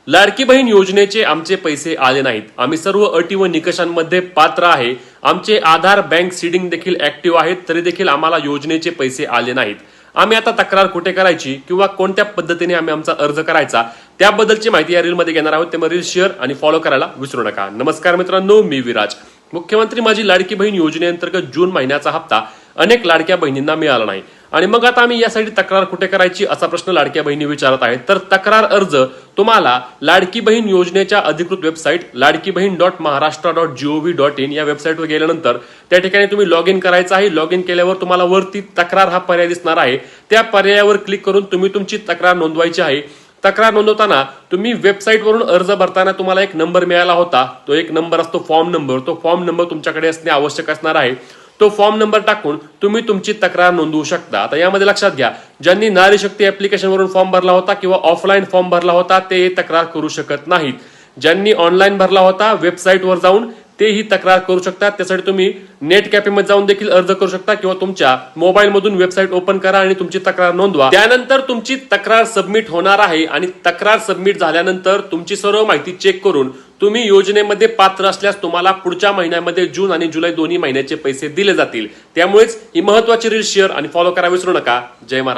लाडकी बहीण योजनेचे आमचे पैसे आले नाहीत. आम्ही सर्व अटी व निकषांमध्ये पात्र आहे. आमचे आधार बँक सीडिंग देखील ऍक्टिव्ह आहेत, तरी देखील आम्हाला योजनेचे पैसे आले नाहीत. आम्ही आता तक्रार कुठे करायची किंवा कोणत्या पद्धतीने आम्ही आमचा अर्ज करायचा त्याबद्दलची माहिती या रीलमध्ये घेणार आहोत. त्यामुळे रील शेअर आणि फॉलो करायला विसरू नका. नमस्कार मित्रांनो, मी विराज. मुख्यमंत्री माझी लाडकी बहीण योजनेअंतर्गत जून महिन्याचा हप्ता अनेक लाडक्या बहिणींना मिळाला नाही आणि मग आता आम्ही यासाठी तक्रार कुठे करायची असा प्रश्न लाडक्या बहिणी विचारत आहेत. तर तक्रार अर्ज तुम्हाला लाडकी बहीण योजनेच्या अधिकृत वेबसाईट ladkibahin.maharashtra.gov.in या वेबसाईटवर गेल्यानंतर त्या ठिकाणी तुम्ही लॉग इन करायचं आहे. लॉग इन केल्यावर तुम्हाला वरती तक्रार हा पर्याय दिसणार आहे. त्या पर्यायावर क्लिक करून तुम्ही तुमची तक्रार नोंदवायची आहे. तक्रार नोंदवताना तुम्ही वेबसाईटवरून अर्ज भरताना तुम्हाला एक नंबर मिळाला होता. तो एक नंबर असतो फॉर्म नंबर. तो फॉर्म नंबर तुमच्याकडे असणे आवश्यक असणार आहे. तो फॉर्म नंबर टाकून तुम्ही तुमची तक्रार नोंदवू शकता. आता यामध्ये लक्षात घ्या, ज्यांनी नारी शक्ती ऍप्लिकेशनवरून फॉर्म भरला होता किंवा ऑफलाईन फॉर्म भरला होता ते तक्रार करू शकत नाहीत. ज्यांनी ऑनलाईन भरला होता वेबसाईटवर जाऊन तेही तक्रार करू शकतात. त्यासाठी तुम्ही नेट कॅफेमध्ये जाऊन देखील अर्ज करू शकता किंवा तुमच्या मोबाईल मधून वेबसाईट ओपन करा आणि तुमची तक्रार नोंदवा. त्यानंतर तुमची तक्रार सबमिट होणार आहे आणि तक्रार सबमिट झाल्यानंतर तुमची सर्व माहिती चेक करून तुम्ही योजनेमध्ये पात्र असल्यास तुम्हाला पुढच्या महिन्यामध्ये जून आणि जुलै दोन्ही महिन्याचे पैसे दिले जातील. त्यामुळेच ही महत्वाची रील शेअर आणि फॉलो करा विसरू नका. जय महाराष्ट्र.